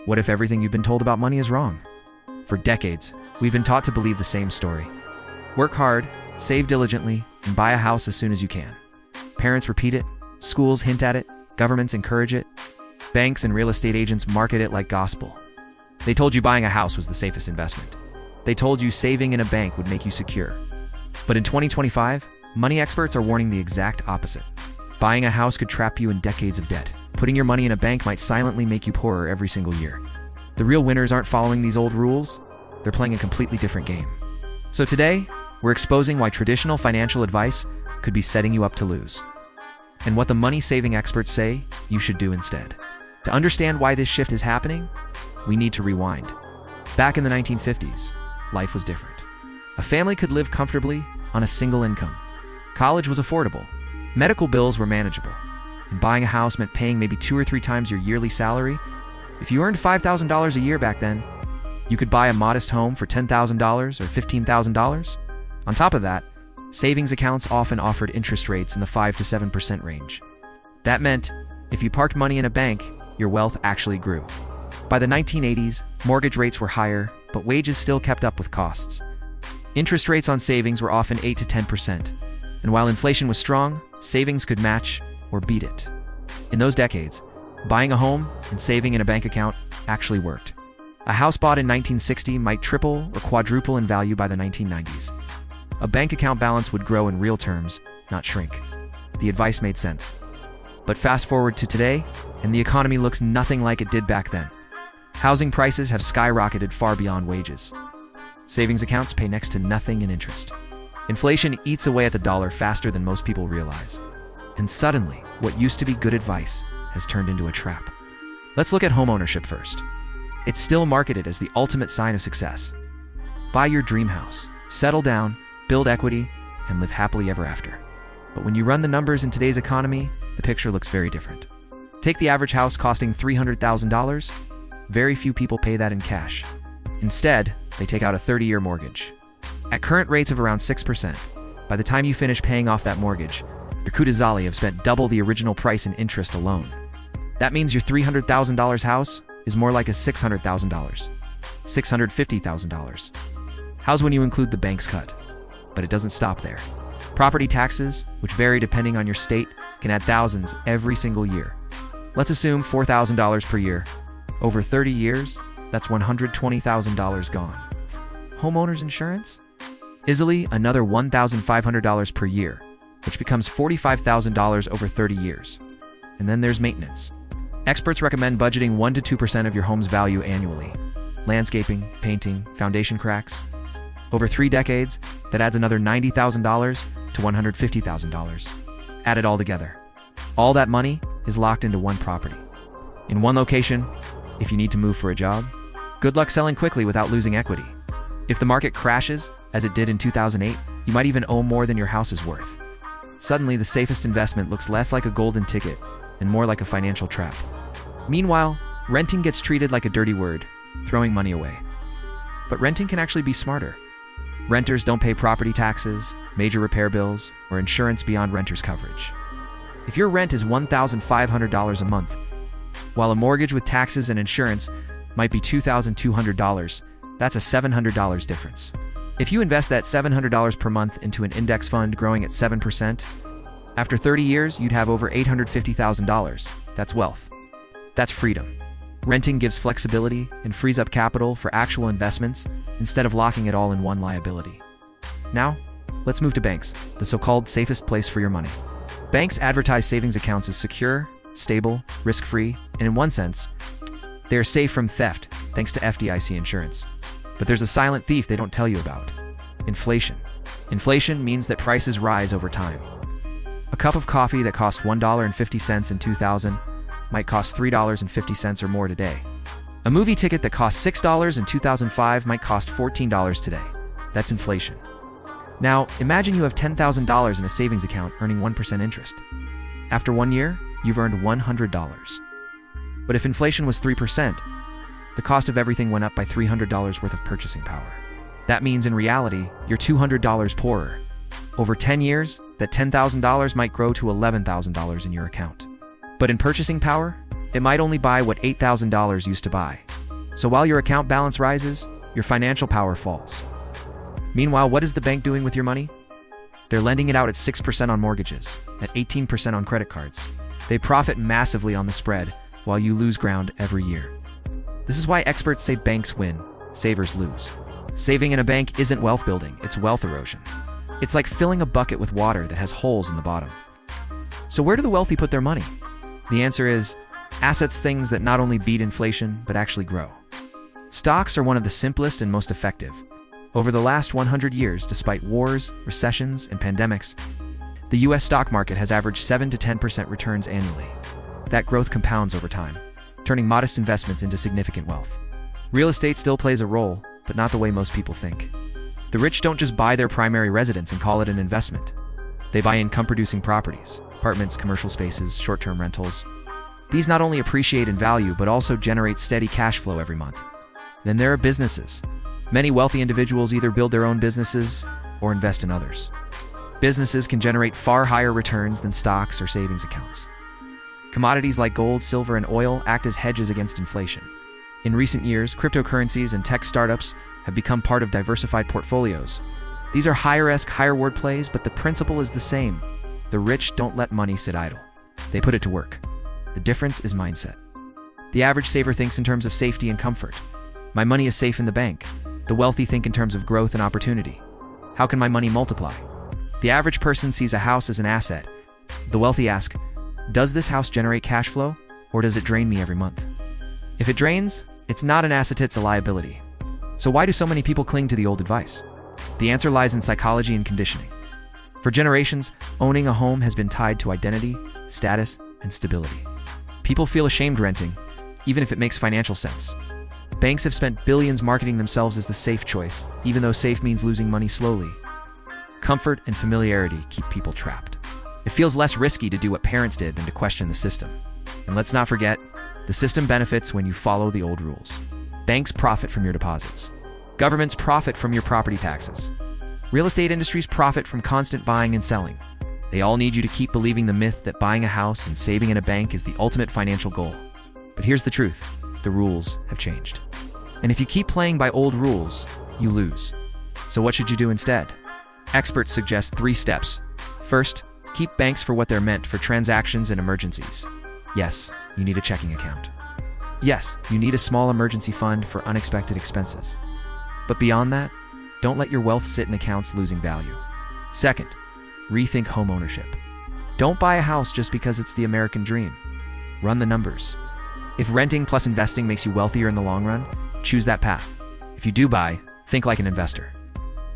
What if everything you've been told about money is wrong? For decades, we've been taught to believe the same story. Work hard, save diligently, and buy a house as soon as you can. Parents repeat it, schools hint at it, governments encourage it, banks and real estate agents market it like gospel. They told you buying a house was the safest investment. They told you saving in a bank would make you secure. But in 2025, money experts are warning the exact opposite. Buying a house could trap you in decades of debt. Putting your money in a bank might silently make you poorer every single year. The real winners aren't following these old rules, they're playing a completely different game. So today, we're exposing why traditional financial advice could be setting you up to lose, and what the money-saving experts say you should do instead. To understand why this shift is happening, we need to rewind. Back in the 1950s, life was different. A family could live comfortably on a single income. College was affordable. Medical bills were manageable. And buying a house meant paying maybe 2 or 3 times your yearly salary. If you earned $5,000 a year back then, you could buy a modest home for $10,000 or $15,000. On top of that, savings accounts often offered interest rates in the 5 to 7% range. That meant if you parked money in a bank, your wealth actually grew. By the 1980s, mortgage rates were higher, but wages still kept up with costs. Interest rates on savings were often 8 to 10%, and while inflation was strong, savings could match or beat it. In those decades, buying a home and saving in a bank account actually worked. A house bought in 1960 might triple or quadruple in value by the 1990s. A bank account balance would grow in real terms, not shrink. The advice made sense. But fast forward to today, and the economy looks nothing like it did back then. Housing prices have skyrocketed far beyond wages. Savings accounts pay next to nothing in interest. Inflation eats away at the dollar faster than most people realize. And suddenly, what used to be good advice has turned into a trap. Let's look at homeownership first. It's still marketed as the ultimate sign of success. Buy your dream house, settle down, build equity, and live happily ever after. But when you run the numbers in today's economy, the picture looks very different. Take the average house costing $300,000. Very few people pay that in cash. Instead, they take out a 30-year mortgage. At current rates of around 6%, by the time you finish paying off that mortgage, your Kutazali have spent double the original price in interest alone. That means your $300,000 house is more like a $600,000, $650,000. How's when you include the bank's cut? But it doesn't stop there. Property taxes, which vary depending on your state, can add thousands every single year. Let's assume $4,000 per year. Over 30 years, that's $120,000 gone. Homeowners insurance? Easily another $1,500 per year, which becomes $45,000 over 30 years. And then there's maintenance. Experts recommend budgeting 1 to 2% of your home's value annually. Landscaping, painting, foundation cracks. Over 3 decades, that adds another $90,000 to $150,000. Add it all together. All that money is locked into one property. In one location, if you need to move for a job, good luck selling quickly without losing equity. If the market crashes, as it did in 2008, you might even owe more than your house is worth. Suddenly, the safest investment looks less like a golden ticket and more like a financial trap. Meanwhile, renting gets treated like a dirty word, throwing money away. But renting can actually be smarter. Renters don't pay property taxes, major repair bills, or insurance beyond renter's coverage. If your rent is $1,500 a month, while a mortgage with taxes and insurance might be $2,200, that's a $700 difference. If you invest that $700 per month into an index fund growing at 7%, after 30 years, you'd have over $850,000. That's wealth. That's freedom. Renting gives flexibility and frees up capital for actual investments instead of locking it all in one liability. Now, let's move to banks, the so-called safest place for your money. Banks advertise savings accounts as secure, stable, risk-free, and in one sense, they are safe from theft thanks to FDIC insurance. But there's a silent thief they don't tell you about: inflation. Inflation means that prices rise over time. A cup of coffee that cost $1.50 in 2000 might cost $3.50 or more today. A movie ticket that cost $6 in 2005 might cost $14 today. That's inflation. Now, imagine you have $10,000 in a savings account earning 1% interest. After 1 year, you've earned $100. But if inflation was 3%, the cost of everything went up by $300 worth of purchasing power. That means in reality, you're $200 poorer. Over 10 years, that $10,000 might grow to $11,000 in your account. But in purchasing power, it might only buy what $8,000 used to buy. So while your account balance rises, your financial power falls. Meanwhile, what is the bank doing with your money? They're lending it out at 6% on mortgages, at 18% on credit cards. They profit massively on the spread, while you lose ground every year. This is why experts say banks win, savers lose. Saving in a bank isn't wealth building, it's wealth erosion. It's like filling a bucket with water that has holes in the bottom. So where do the wealthy put their money? The answer is assets, things that not only beat inflation, but actually grow. Stocks are one of the simplest and most effective. Over the last 100 years, despite wars, recessions, and pandemics, the US stock market has averaged 7 to 10% returns annually. That growth compounds over time, turning modest investments into significant wealth. Real estate still plays a role, but not the way most people think. The rich don't just buy their primary residence and call it an investment. They buy income-producing properties, apartments, commercial spaces, short-term rentals. These not only appreciate in value, but also generate steady cash flow every month. Then there are businesses. Many wealthy individuals either build their own businesses or invest in others. Businesses can generate far higher returns than stocks or savings accounts. Commodities like gold, silver, and oil act as hedges against inflation. In recent years, cryptocurrencies and tech startups have become part of diversified portfolios. These are higher-risk, higher-reward plays, but the principle is the same. The rich don't let money sit idle. They put it to work. The difference is mindset. The average saver thinks in terms of safety and comfort. My money is safe in the bank. The wealthy think in terms of growth and opportunity. How can my money multiply? The average person sees a house as an asset. The wealthy ask, does this house generate cash flow, or does it drain me every month? If it drains, it's not an asset, it's a liability. So why do so many people cling to the old advice? The answer lies in psychology and conditioning. For generations, owning a home has been tied to identity, status, and stability. People feel ashamed renting, even if it makes financial sense. Banks have spent billions marketing themselves as the safe choice, even though safe means losing money slowly. Comfort and familiarity keep people trapped. It feels less risky to do what parents did than to question the system. And let's not forget, the system benefits when you follow the old rules. Banks profit from your deposits. Governments profit from your property taxes. Real estate industries profit from constant buying and selling. They all need you to keep believing the myth that buying a house and saving in a bank is the ultimate financial goal. But here's the truth, the rules have changed. And if you keep playing by old rules, you lose. So what should you do instead? Experts suggest 3 steps. First, keep banks for what they're meant, for transactions and emergencies. Yes, you need a checking account. Yes, you need a small emergency fund for unexpected expenses. But beyond that, don't let your wealth sit in accounts losing value. Second, rethink home ownership. Don't buy a house just because it's the American dream. Run the numbers. If renting plus investing makes you wealthier in the long run, choose that path. If you do buy, think like an investor.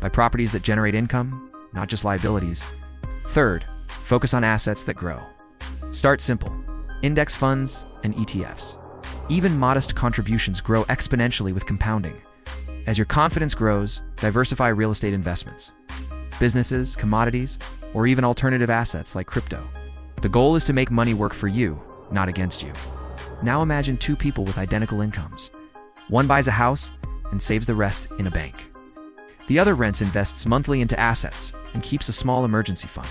Buy properties that generate income, not just liabilities. Third, focus on assets that grow. Start simple. Index funds and ETFs. Even modest contributions grow exponentially with compounding. As your confidence grows, diversify real estate investments, businesses, commodities, or even alternative assets like crypto. The goal is to make money work for you, not against you. Now imagine 2 people with identical incomes. One buys a house and saves the rest in a bank. The other rents, invests monthly into assets, and keeps a small emergency fund.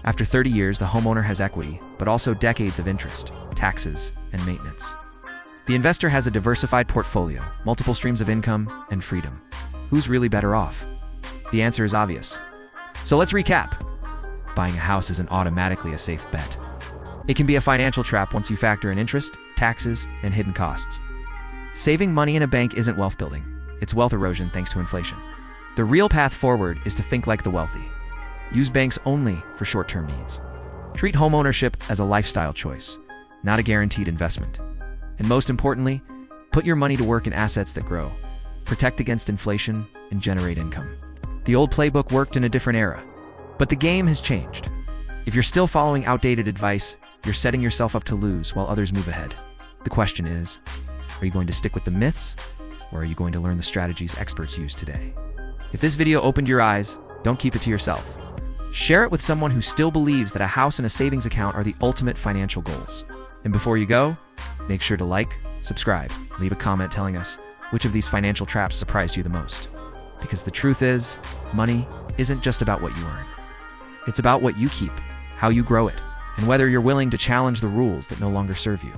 After 30 years, the homeowner has equity, but also decades of interest, taxes, and maintenance. The investor has a diversified portfolio, multiple streams of income, and freedom. Who's really better off? The answer is obvious. So let's recap. Buying a house isn't automatically a safe bet. It can be a financial trap once you factor in interest, taxes, and hidden costs. Saving money in a bank isn't wealth building. It's wealth erosion thanks to inflation. The real path forward is to think like the wealthy. Use banks only for short-term needs. Treat homeownership as a lifestyle choice, not a guaranteed investment. And most importantly, put your money to work in assets that grow, protect against inflation, and generate income. The old playbook worked in a different era, but the game has changed. If you're still following outdated advice, you're setting yourself up to lose while others move ahead. The question is, are you going to stick with the myths, or are you going to learn the strategies experts use today? If this video opened your eyes, don't keep it to yourself. Share it with someone who still believes that a house and a savings account are the ultimate financial goals. And before you go, make sure to like, subscribe, leave a comment telling us which of these financial traps surprised you the most. Because the truth is, money isn't just about what you earn. It's about what you keep, how you grow it, and whether you're willing to challenge the rules that no longer serve you.